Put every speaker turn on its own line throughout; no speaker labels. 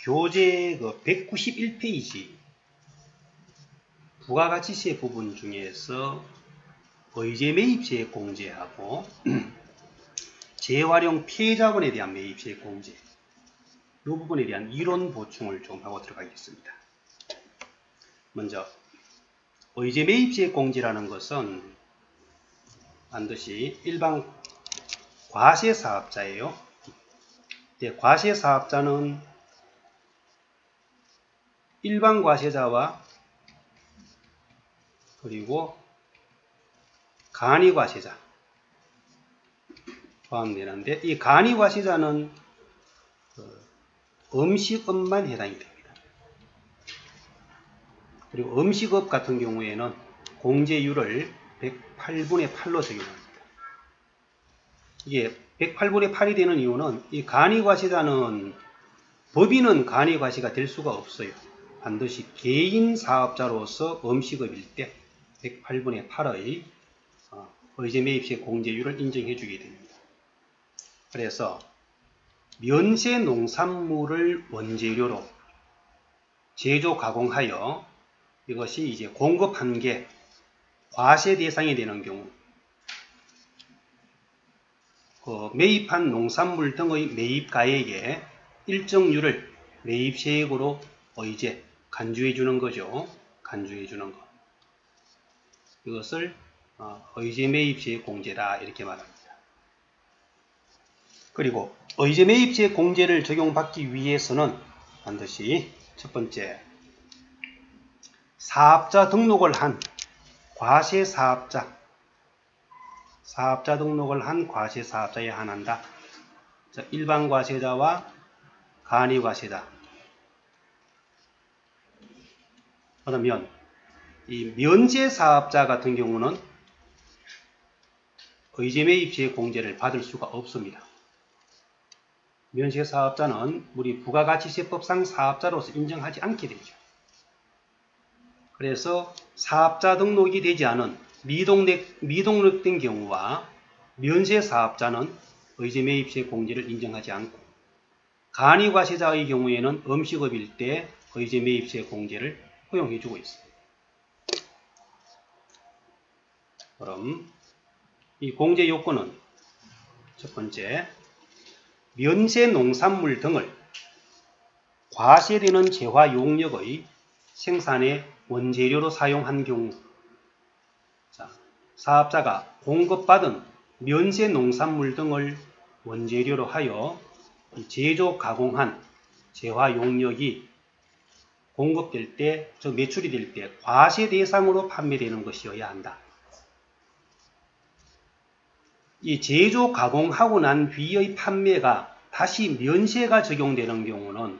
교재 그 191페이지 부가가치세 부분 중에서 의제 매입세액 공제하고 재활용 피해자본에 대한 매입세액 공제, 이 부분에 대한 이론 보충을 좀 하고 들어가겠습니다. 먼저 의제 매입세액 공제라는 것은 반드시 일반 과세사업자예요. 과세사업자는 일반 과세자와 그리고 간이과세자 포함되는데, 이 간이과세자는 음식업만 해당이 됩니다. 그리고 음식업 같은 경우에는 공제율을 108분의 8로 적용합니다. 이게 108분의 8이 되는 이유는 이 간이과세자는 법인은 간이과세가 될 수가 없어요. 반드시 개인 사업자로서 음식업일 때 108분의 8의 의제 매입세 공제율을 인정해 주게 됩니다. 그래서 면세 농산물을 원재료로 제조 가공하여 이것이 이제 공급한 게 과세 대상이 되는 경우, 매입한 농산물 등의 매입가액의 일정률을 매입세액으로 의제, 간주해 주는 거죠. 간주해 주는 것. 이것을 의제 매입세액 공제다 이렇게 말합니다. 그리고 의제 매입세액 공제를 적용받기 위해서는 반드시 첫 번째, 사업자 등록을 한 과세사업자, 사업자 등록을 한 과세사업자에 한한다. 일반 과세자와 간이과세자. 그러면 이 면세사업자 같은 경우는 의제 매입세액 공제를 받을 수가 없습니다. 면세사업자는 우리 부가가치세법상 사업자로서 인정하지 않게 되죠. 그래서 사업자 등록이 되지 않은 미등록된 경우와 면세사업자는 의제 매입세액 공제를 인정하지 않고, 간이과세자의 경우에는 음식업일 때 의제 매입세액 공제를 허용해 주고 있습니다. 그럼 이 공제 요건은 첫 번째, 면세 농산물 등을 과세되는 재화 용역의 생산에 원재료로 사용한 경우, 사업자가 공급받은 면세 농산물 등을 원재료로 하여 제조 가공한 재화 용역이 공급될 때, 즉 매출이 될 때 과세 대상으로 판매되는 것이어야 한다. 이 제조 가공하고 난 뒤의 판매가 다시 면세가 적용되는 경우는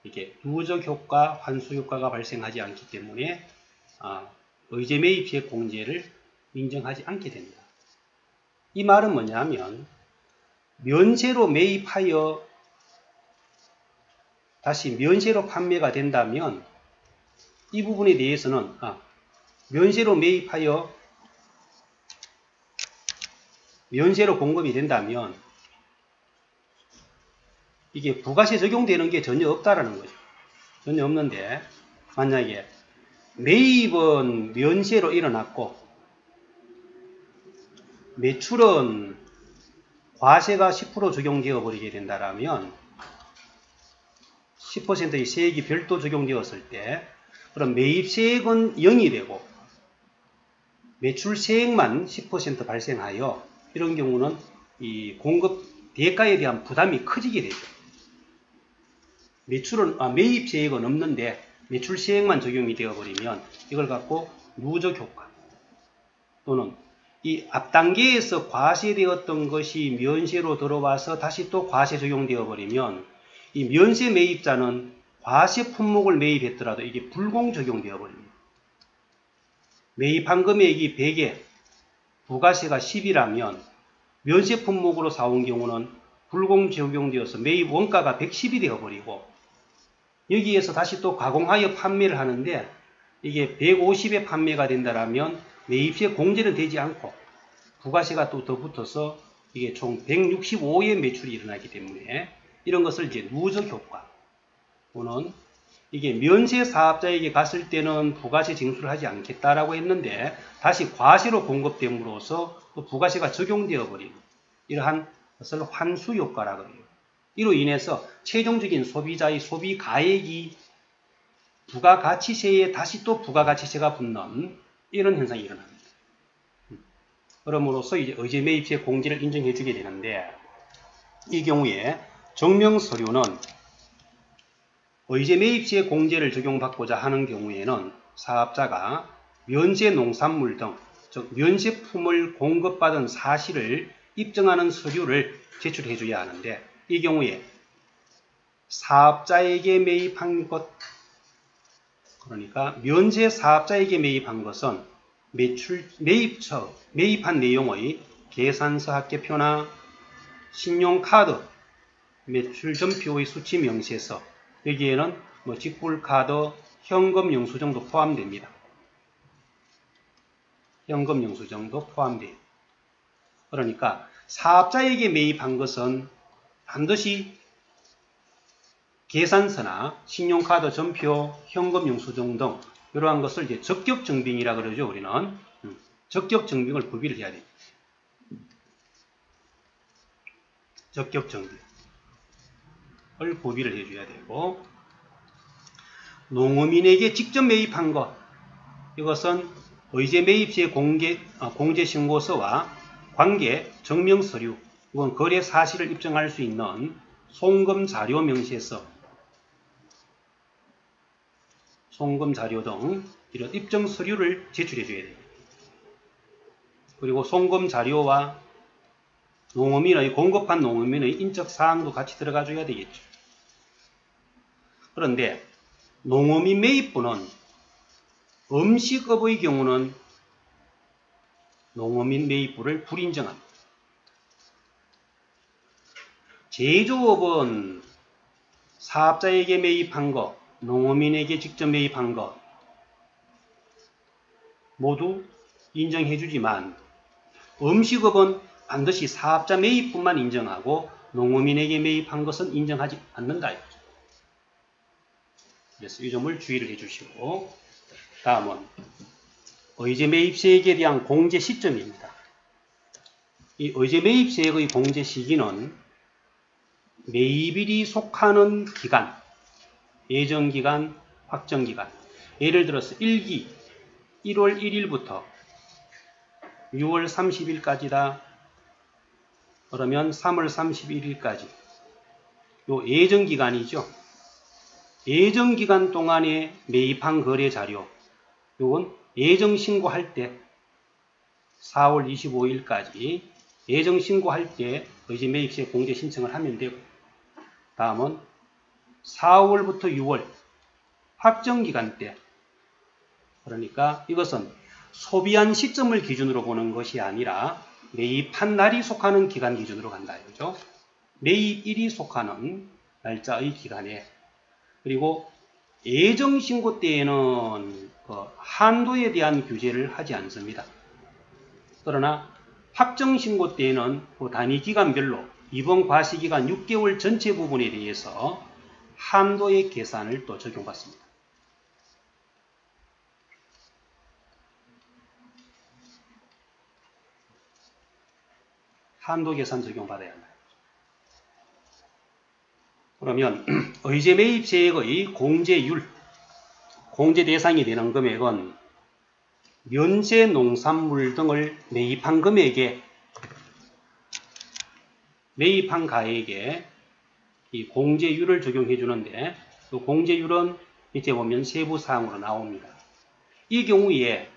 이게 누적 효과, 환수 효과가 발생하지 않기 때문에 의제 매입세액 공제를 인정하지 않게 됩니다. 이 말은 뭐냐면, 면세로 매입하여 다시 면세로 판매가 된다면 이 부분에 대해서는 면세로 매입하여 면세로 공급이 된다면 이게 부가세 적용되는 게 전혀 없다라는 거죠. 전혀 없는데, 만약에 매입은 면세로 일어났고 매출은 과세가 10% 적용되어 버리게 된다라면 10%의 세액이 별도 적용되었을 때, 그럼 매입세액은 0이 되고 매출세액만 10% 발생하여 이런 경우는 이 공급 대가에 대한 부담이 커지게 되죠. 매입세액은 없는데 매출세액만 적용이 되어버리면 이걸 갖고 누적 효과, 또는 이 앞단계에서 과세되었던 것이 면세로 들어와서 다시 또 과세 적용되어 버리면 이 면세 매입자는 과세 품목을 매입했더라도 이게 불공 적용되어 버립니다. 매입한 금액이 100에 부가세가 10이라면 면세 품목으로 사온 경우는 불공 적용되어서 매입 원가가 110이 되어 버리고, 여기에서 다시 또 가공하여 판매를 하는데 이게 150에 판매가 된다라면 매입세 공제는 되지 않고 부가세가 또 더 붙어서 이게 총 165의 매출이 일어나기 때문에 이런 것을 이제 누적 효과, 또는 이게 면세 사업자에게 갔을 때는 부가세 징수를 하지 않겠다라고 했는데 다시 과세로 공급됨으로써 또 부가세가 적용되어 버리는 이러한 것을 환수 효과라고 해요. 이로 인해서 최종적인 소비자의 소비 가액이 부가가치세에 다시 또 부가가치세가 붙는 이런 현상이 일어납니다. 그럼으로써 이제 의제 매입세 공제를 인정해 주게 되는데 이 경우에 증명서류는 의제 매입세 공제를 적용받고자 하는 경우에는 사업자가 면세 농산물 등 즉 면세품을 공급받은 사실을 입증하는 서류를 제출해 줘야 하는데 이 경우에 사업자에게 매입한 것 그러니까 면세 사업자에게 매입한 것은 매입한 내용의 계산서 합계표나 신용카드 매출 전표의 수치 명세서 여기에는 직불카드, 현금 영수증도 포함됩니다. 현금 영수증도 포함돼요. 그러니까 사업자에게 매입한 것은 반드시 계산서나 신용카드 전표, 현금 영수증 등 이러한 것을 이제 적격증빙이라 그러죠. 우리는 적격증빙을 구비를 해야 돼요. 적격증빙을 구비를 해줘야 되고 농어민에게 직접 매입한 것 이것은 의제 매입세 공제신고서와 관계 증명서류 이건 거래 사실을 입증할 수 있는 송금자료 명세서 송금자료 등 이런 입증 서류를 제출해 줘야 돼요. 그리고 송금자료와 공급한 농어민의 인적사항도 같이 들어가 줘야 되겠죠. 그런데 농어민 매입부는 음식업의 경우는 농어민 매입부를 불인정합니다. 제조업은 사업자에게 매입한 것, 농어민에게 직접 매입한 것 모두 인정해 주지만 음식업은 반드시 사업자 매입뿐만 인정하고 농어민에게 매입한 것은 인정하지 않는다. 그래서 이 점을 주의를 해 주시고 다음은 의제 매입세액에 대한 공제 시점입니다. 이 의제 매입세액의 공제 시기는 매입일이 속하는 기간, 예정기간, 확정기간 예를 들어서 1기 1월 1일부터 6월 30일까지다. 그러면 3월 31일까지 요 예정기간이죠. 예정기간 동안에 매입한 거래 자료 요건 예정신고할 때 4월 25일까지 예정신고할 때 의제 매입세 공제 신청을 하면 되고 다음은 4월부터 6월 확정기간 때 그러니까 이것은 소비한 시점을 기준으로 보는 것이 아니라 매입한 날이 속하는 기간 기준으로 간다. 그죠? 매입일이 속하는 날짜의 기간에 그리고 예정신고 때에는 한도에 대한 규제를 하지 않습니다. 그러나 확정신고 때에는 단위기간별로 이번 과세기간 6개월 전체 부분에 대해서 한도의 계산을 또 적용받습니다. 한도 계산 적용받아야 한다. 그러면 의제 매입세액의 공제율, 공제 대상이 되는 금액은 면세 농산물 등을 매입한 금액에 매입한 가액에 이 공제율을 적용해 주는데 그 공제율은 밑에 보면 세부사항으로 나옵니다. 이 경우에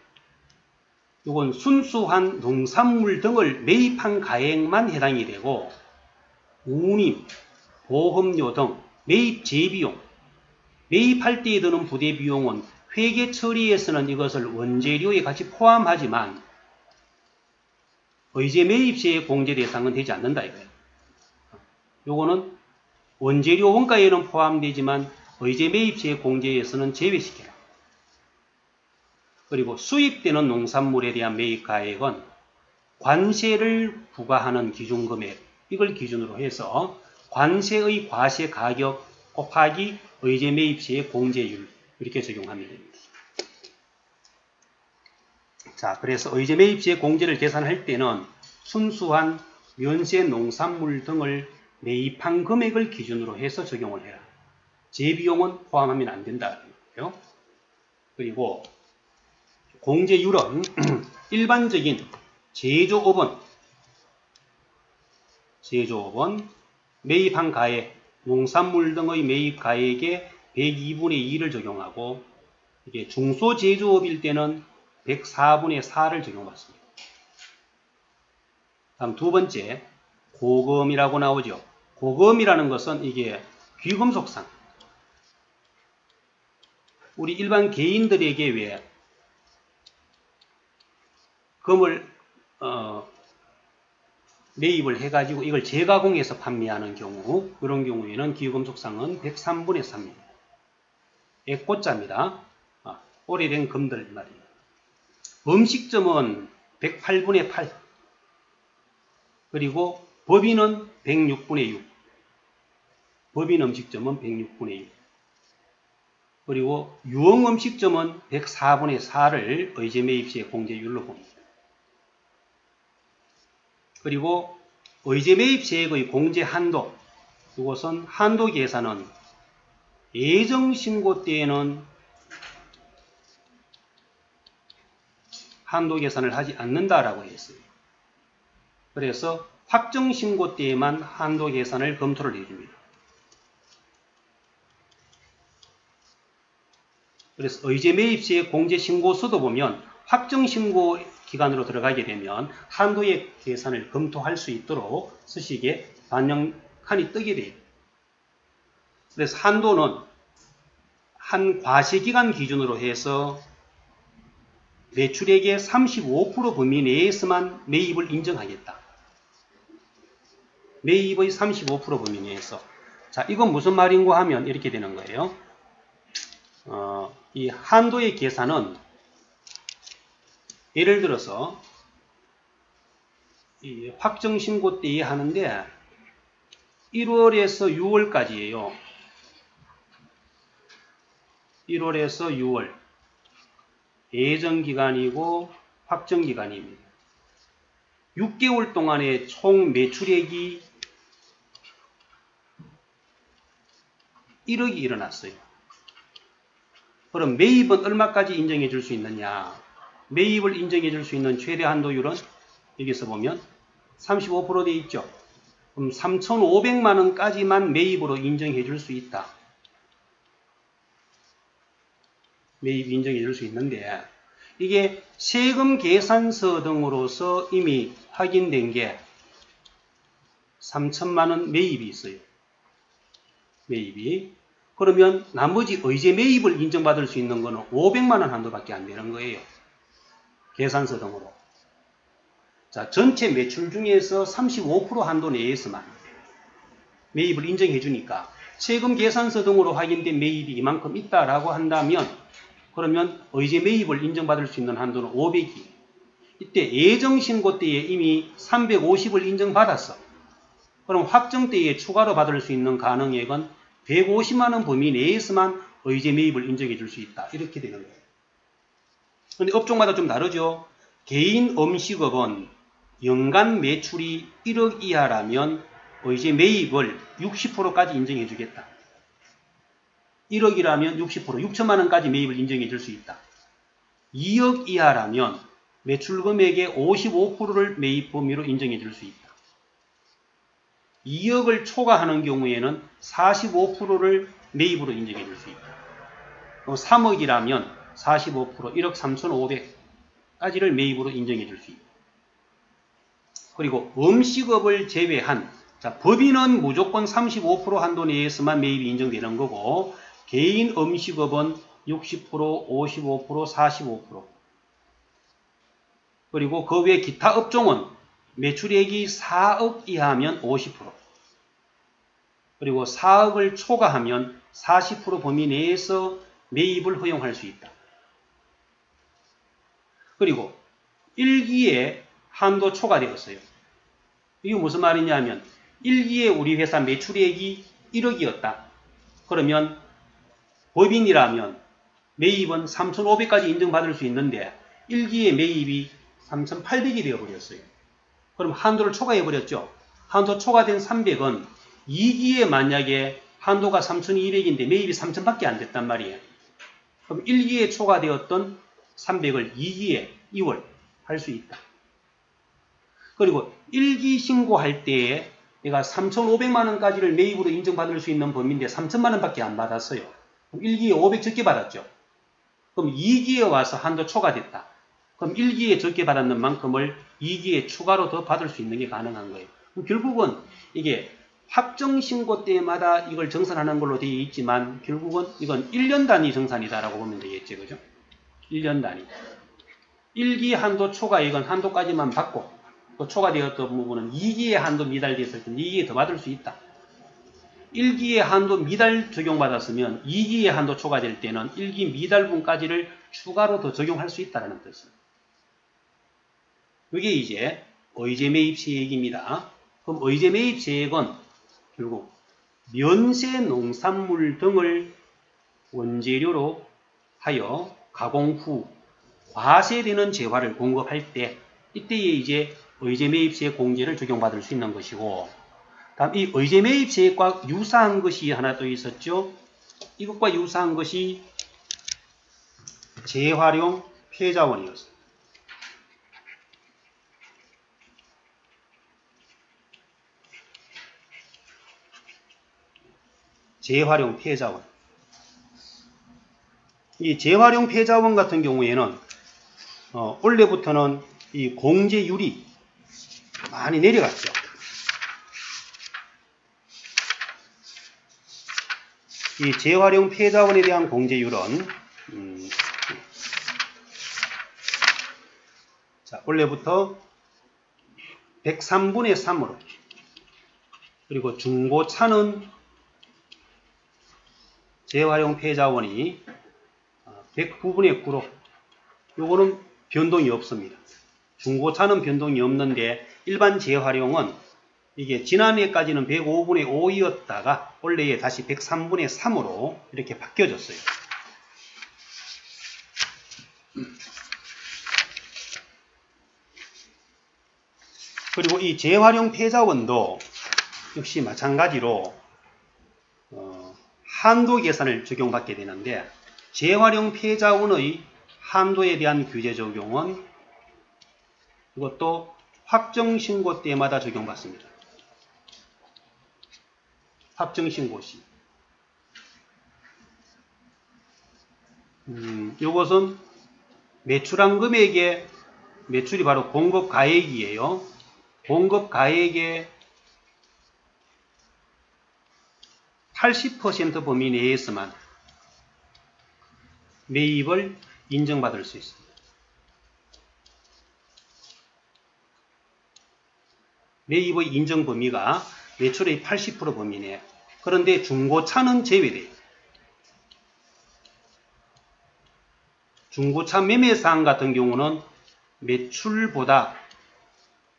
이건 순수한 농산물 등을 매입한 가액만 해당이 되고 운임, 보험료 등 매입 재비용, 매입할 때에 드는 부대 비용은 회계 처리에서는 이것을 원재료에 같이 포함하지만 의제 매입세의 공제 대상은 되지 않는다 이거예요. 요거는 원재료 원가에는 포함되지만 의제 매입세 공제에서는 제외시켜라. 그리고 수입되는 농산물에 대한 매입 가액은 관세를 부과하는 기준금액 이걸 기준으로 해서 관세의 과세 가격 곱하기 의제 매입 시의 공제율 이렇게 적용하면 됩니다. 자, 그래서 의제 매입 시의 공제를 계산할 때는 순수한 면세 농산물 등을 매입한 금액을 기준으로 해서 적용을 해라. 재비용은 포함하면 안 된다는 거예요. 그리고 공제율은 일반적인 제조업은 매입한 가액, 농산물 등의 매입 가액에 102분의 2를 적용하고 이게 중소제조업일 때는 104분의 4를 적용받습니다. 다음 두 번째, 고금이라고 나오죠. 고금이라는 것은 이게 귀금속상. 우리 일반 개인들에게 왜 금을 매입을 해가지고 이걸 재가공해서 판매하는 경우, 그런 경우에는 귀금속상은 103분의 3입니다. 액고자입니다. 오래된 금들 말이에요. 음식점은 108분의 8. 그리고 법인은 106분의 6. 법인 음식점은 106분의 6. 그리고 유흥 음식점은 104분의 4를 의제 매입 시의 공제율로 봅니다. 그리고 의제 매입 시액의 공제 한도, 이것은 한도 계산은 예정 신고 때에는 한도 계산을 하지 않는다라고 했어요. 그래서 확정 신고 때에만 한도 계산을 검토를 해줍니다. 그래서 의제 매입 시의 공제 신고서도 보면 확정 신고 기간으로 들어가게 되면 한도의 계산을 검토할 수 있도록 서식에 반영칸이 뜨게 돼요. 그래서 한도는 한 과세기간 기준으로 해서 매출액의 35% 범위 내에서만 매입을 인정하겠다. 매입의 35% 범위 내에서. 자, 이건 무슨 말인고 하면 이렇게 되는 거예요. 이 한도의 계산은 예를 들어서 이 확정 신고 때에 하는데 1월에서 6월까지예요. 1월에서 6월 예정기간이고 확정기간입니다. 6개월 동안의 총 매출액이 1억이 일어났어요. 그럼 매입은 얼마까지 인정해 줄 수 있느냐? 매입을 인정해 줄 수 있는 최대 한도율은 여기서 보면 35% 되어 있죠. 그럼 3,500만 원까지만 매입으로 인정해 줄 수 있다. 매입 인정해 줄 수 있는데 이게 세금 계산서 등으로서 이미 확인된 게 3천만 원 매입이 있어요. 매입이. 그러면 나머지 의제 매입을 인정받을 수 있는 거는 500만 원 한도밖에 안 되는 거예요. 계산서 등으로. 자, 전체 매출 중에서 35% 한도 내에서만 매입을 인정해 주니까 세금 계산서 등으로 확인된 매입이 이만큼 있다라고 한다면 그러면 의제 매입을 인정받을 수 있는 한도는 500이. 이때 예정 신고 때에 이미 350을 인정받았어. 그럼 확정 때에 추가로 받을 수 있는 가능액은 150만 원 범위 내에서만 의제 매입을 인정해 줄 수 있다. 이렇게 되는 거예요. 근데 업종마다 좀 다르죠. 개인 음식업은 연간 매출이 1억 이하라면 의제 매입을 60%까지 인정해 주겠다. 1억이라면 60%, 6천만 원까지 매입을 인정해 줄 수 있다. 2억 이하라면 매출 금액의 55%를 매입 범위로 인정해 줄 수 있다. 2억을 초과하는 경우에는 45%를 매입으로 인정해 줄 수 있다. 3억이라면 45%, 1억 3,500까지를 매입으로 인정해 줄 수 있다. 그리고 음식업을 제외한, 자, 법인은 무조건 35% 한도 내에서만 매입이 인정되는 거고, 개인 음식업은 60%, 55%, 45%. 그리고 그 외 기타 업종은 매출액이 4억 이하면 50%. 그리고 4억을 초과하면 40% 범위 내에서 매입을 허용할 수 있다. 그리고 1기에 한도 초과되었어요. 이게 무슨 말이냐 하면 1기에 우리 회사 매출액이 1억이었다. 그러면 법인이라면 매입은 3,500까지 인정받을 수 있는데 1기의 매입이 3,800이 되어버렸어요. 그럼 한도를 초과해버렸죠. 한도 초과된 300은 2기에 만약에 한도가 3,200인데 매입이 3,000밖에 안 됐단 말이에요. 그럼 1기에 초과되었던 300을 2기에 이월 할 수 있다. 그리고 1기 신고할 때에 내가 3,500만원까지를 매입으로 인정받을 수 있는 범위인데 3,000만원밖에 안 받았어요. 그럼 1기에 500 적게 받았죠. 그럼 2기에 와서 한도 초과됐다. 그럼 1기에 적게 받았는 만큼을 2기에 추가로 더 받을 수 있는 게 가능한 거예요. 결국은 이게 확정신고 때마다 이걸 정산하는 걸로 되어 있지만 결국은 이건 1년 단위 정산이다라고 보면 되겠죠. 그죠? 1년 단위. 1기 한도 초과액은 한도까지만 받고 또 초과되었던 부분은 2기의 한도 미달되었을 때 2기에 더 받을 수 있다. 1기의 한도 미달 적용받았으면 2기의 한도 초과될 때는 1기 미달분까지를 추가로 더 적용할 수 있다는 뜻이에요. 이게 이제 의제 매입 세액입니다. 그럼 의제 매입 세액은 결국 면세 농산물 등을 원재료로 하여 가공 후 과세되는 재화를 공급할 때 이때에 이제 의제 매입세액 공제를 적용받을 수 있는 것이고, 다음 이 의제 매입세액과 유사한 것이 하나 또 있었죠. 이것과 유사한 것이 재활용 폐자원이었습니다. 재활용 폐자원. 이 재활용 폐자원 같은 경우에는 원래부터는 이 공제율이 많이 내려갔죠. 이 재활용 폐자원에 대한 공제율은 원래부터 103분의 3으로, 그리고 중고차는 재활용 폐자원이 109분의 9로, 요거는 변동이 없습니다. 중고차는 변동이 없는데 일반 재활용은 이게 지난해까지는 105분의 5였다가 원래에 다시 103분의 3으로 이렇게 바뀌어졌어요. 그리고 이 재활용 폐자원도 역시 마찬가지로 한도 계산을 적용받게 되는데, 재활용 폐자원의 한도에 대한 규제 적용은 이것도 확정신고 때마다 적용받습니다. 확정신고 시. 이것은 매출한 금액의 매출이 바로 공급가액이에요. 공급가액의 80% 범위 내에서만 매입을 인정받을 수 있습니다. 매입의 인정 범위가 매출의 80% 범위 내에. 그런데 중고차는 제외돼요. 중고차 매매사항 같은 경우는 매출보다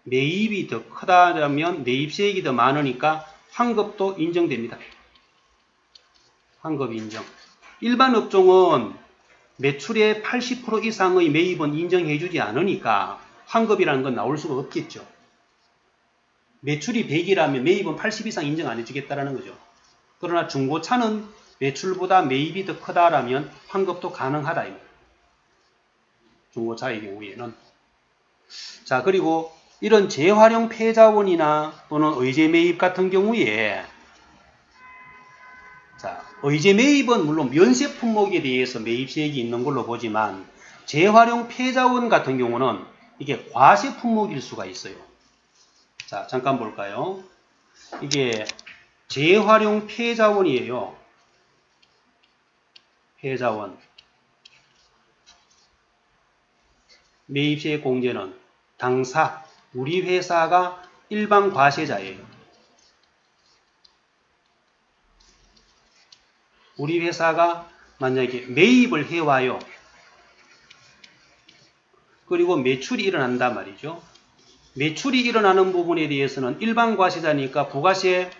매입이 더 크다면 매입세액이 더 많으니까 환급도 인정됩니다. 환급 인정. 일반 업종은 매출의 80% 이상의 매입은 인정해주지 않으니까 환급이라는 건 나올 수가 없겠죠. 매출이 100이라면 매입은 80 이상 인정 안 해주겠다라는 거죠. 그러나 중고차는 매출보다 매입이 더 크다라면 환급도 가능하다. 중고차의 경우에는. 자, 그리고 이런 재활용 폐자원이나 또는 의제 매입 같은 경우에, 자, 의제 매입은 물론 면세 품목에 대해서 매입세액이 있는 걸로 보지만 재활용 폐자원 같은 경우는 이게 과세 품목일 수가 있어요. 자, 잠깐 볼까요? 이게 재활용 폐자원이에요. 폐자원. 매입세액 공제는 당사, 우리 회사가 일반 과세자예요. 우리 회사가 만약에 매입을 해와요. 그리고 매출이 일어난단 말이죠. 매출이 일어나는 부분에 대해서는 일반 과세자니까 부가세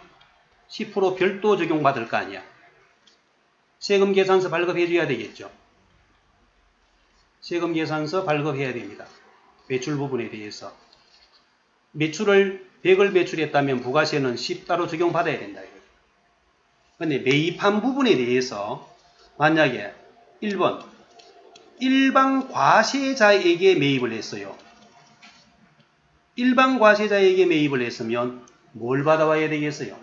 10% 별도 적용받을 거 아니야. 세금 계산서 발급해 줘야 되겠죠. 세금 계산서 발급해야 됩니다. 매출 부분에 대해서. 매출을 100을 매출했다면 부가세는 10 따로 적용받아야 된다. 그런데 매입한 부분에 대해서 만약에 1번 일반 과세자에게 매입을 했어요. 일반 과세자에게 매입을 했으면 뭘 받아와야 되겠어요?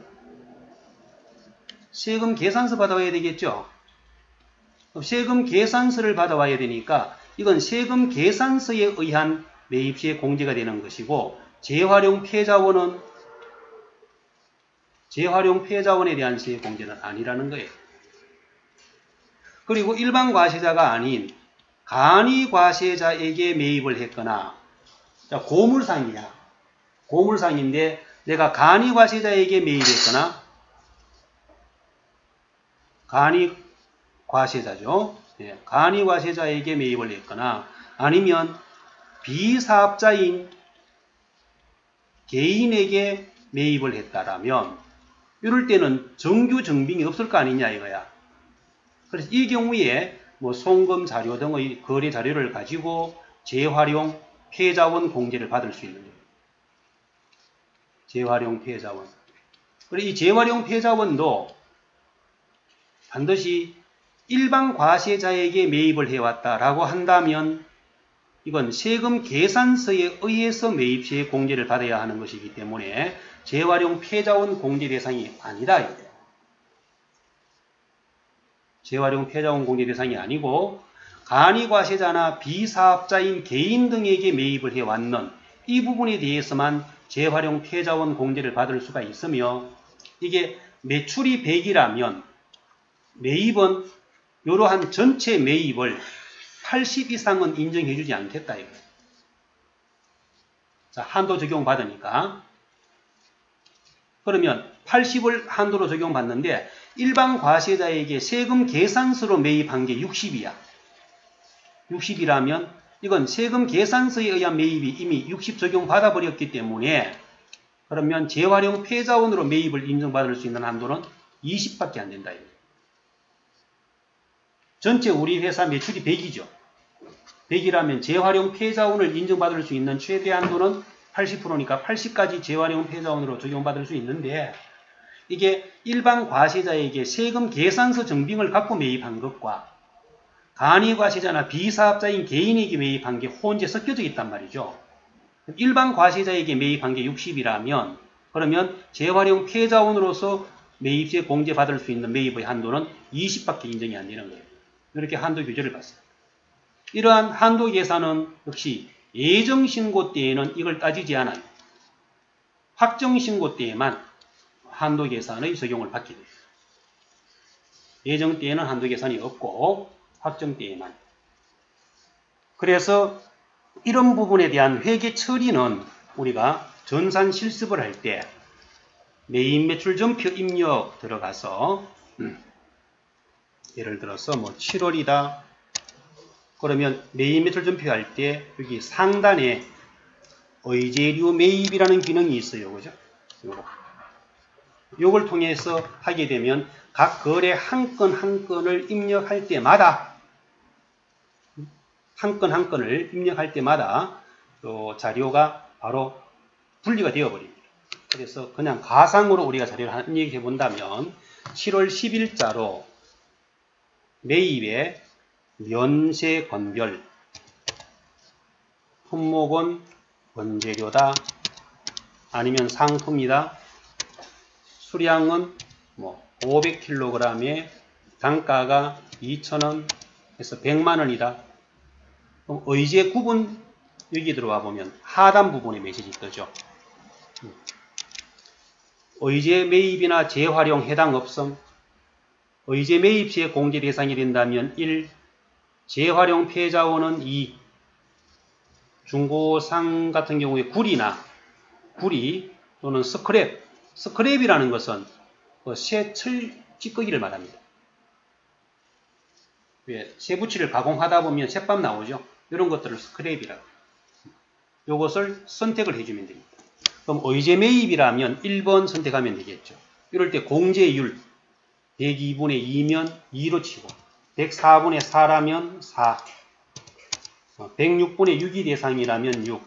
세금 계산서 받아와야 되겠죠. 세금 계산서를 받아와야 되니까 이건 세금 계산서에 의한 매입시에 공제가 되는 것이고 재활용 폐자원에 대한 시의 공제는 아니라는 거예요. 그리고 일반 과세자가 아닌 간이 과세자에게 매입을 했거나, 자, 고물상이야. 고물상인데 내가 간이 과세자에게 매입했거나, 간이 과세자죠. 네, 간이 과세자에게 매입을 했거나 아니면 비사업자인 개인에게 매입을 했다라면 이럴 때는 정규 증빙이 없을 거 아니냐 이거야. 그래서 이 경우에 뭐 송금 자료 등의 거래 자료를 가지고 재활용 폐자원 공제를 받을 수 있는 거예요. 재활용 폐자원. 그리고 이 재활용 폐자원도 반드시 일반 과세자에게 매입을 해왔다라고 한다면 이건 세금 계산서에 의해서 매입시에 공제를 받아야 하는 것이기 때문에 재활용 폐자원 공제 대상이 아니다. 이거예요. 재활용 폐자원 공제 대상이 아니고 간이 과세자나 비사업자인 개인 등에게 매입을 해왔는 이 부분에 대해서만 재활용 폐자원 공제를 받을 수가 있으며 이게 매출이 100이라면 매입은 이러한 전체 매입을 80 이상은 인정해주지 않겠다 이거예요. 자, 한도 적용받으니까. 그러면 80을 한도로 적용받는데 일반 과세자에게 세금 계산서로 매입한 게 60이야. 60이라면 이건 세금 계산서에 의한 매입이 이미 60 적용받아 버렸기 때문에 그러면 재활용 폐자원으로 매입을 인정받을 수 있는 한도는 20밖에 안 된다 이거예요. 전체 우리 회사 매출이 100이죠. 100이라면 재활용 폐자원을 인정받을 수 있는 최대 한도는 80%니까 80까지 재활용 폐자원으로 적용받을 수 있는데 이게 일반 과세자에게 세금 계산서 증빙을 갖고 매입한 것과 간이 과세자나 비사업자인 개인에게 매입한 게 혼재 섞여져 있단 말이죠. 일반 과세자에게 매입한 게 60이라면 그러면 재활용 폐자원으로서 매입시에 공제받을 수 있는 매입의 한도는 20밖에 인정이 안 되는 거예요. 이렇게 한도 규제를 받습니다. 이러한 한도 계산은 역시 예정신고 때에는 이걸 따지지 않아요. 확정신고 때에만 한도 계산의 적용을 받게 됩니다. 예정 때에는 한도 계산이 없고 확정 때에만. 그래서 이런 부분에 대한 회계 처리는 우리가 전산 실습을 할 때 매입 매출 전표 입력 들어가서 예를 들어서 뭐 7월이다. 그러면 매입 매출 전표할 때 여기 상단에 의제류 매입이라는 기능이 있어요. 그죠? 요걸 통해서 하게 되면 각 거래 한 건 한 건을 입력할 때마다 한 건 한 건을 입력할 때마다 또 자료가 바로 분리가 되어버립니다. 그래서 그냥 가상으로 우리가 자료를 입력해 본다면 7월 10일자로 매입의 면세 건별 품목은 원재료다 아니면 상품이다 수량은 뭐 500kg에 단가가 2,000원 해서 100만원이다. 그럼 의제 구분 여기 들어와 보면 하단 부분에 메시지 뜨죠. 의제 매입이나 재활용 해당 없음. 의제 매입 시에 공제 대상이 된다면 1. 재활용 폐자원은 2. 중고상 같은 경우에 구리 또는 스크랩. 스크랩이라는 것은 새 철 찌꺼기를 말합니다. 왜 쇠붙이를 가공하다 보면 쇠밥 나오죠. 이런 것들을 스크랩이라고. 이것을 선택을 해주면 됩니다. 그럼 의제 매입이라면 1번 선택하면 되겠죠. 이럴 때 공제율 102분의 2면 2로 치고 104분의 4라면 4, 106분의 6이 대상이라면 6,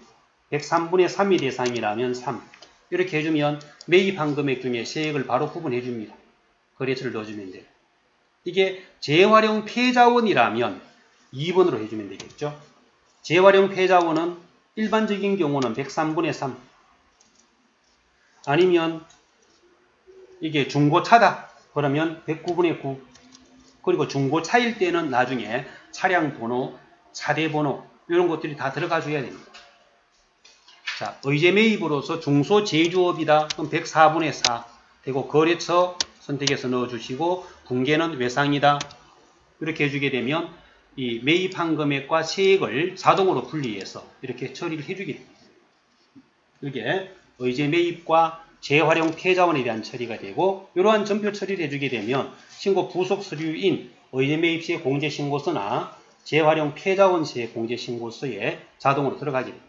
103분의 3이 대상이라면 3 이렇게 해주면 매입한 금액 중에 세액을 바로 구분해 줍니다. 거래처를 넣어주면 돼요. 이게 재활용 폐자원이라면 2번으로 해주면 되겠죠. 재활용 폐자원은 일반적인 경우는 103분의 3 아니면 이게 중고차다 그러면 109분의 9 그리고 중고차일 때는 나중에 차량 번호, 차대 번호 이런 것들이 다 들어가 줘야 됩니다. 자, 의제 매입으로서 중소제조업이다 그럼 104분의 4 되고 거래처 선택해서 넣어주시고 분계는 외상이다 이렇게 해주게 되면 이 매입한 금액과 세액을 자동으로 분리해서 이렇게 처리를 해주게 됩니다. 이게 의제 매입과 재활용 폐자원에 대한 처리가 되고 이러한 전표 처리를 해주게 되면 신고 부속 서류인 의제 매입시의 공제신고서나 재활용 폐자원시의 공제신고서에 자동으로 들어가게 됩니다.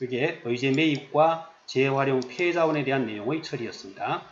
이게 의제 매입과 재활용 폐자원에 대한 내용의 처리였습니다.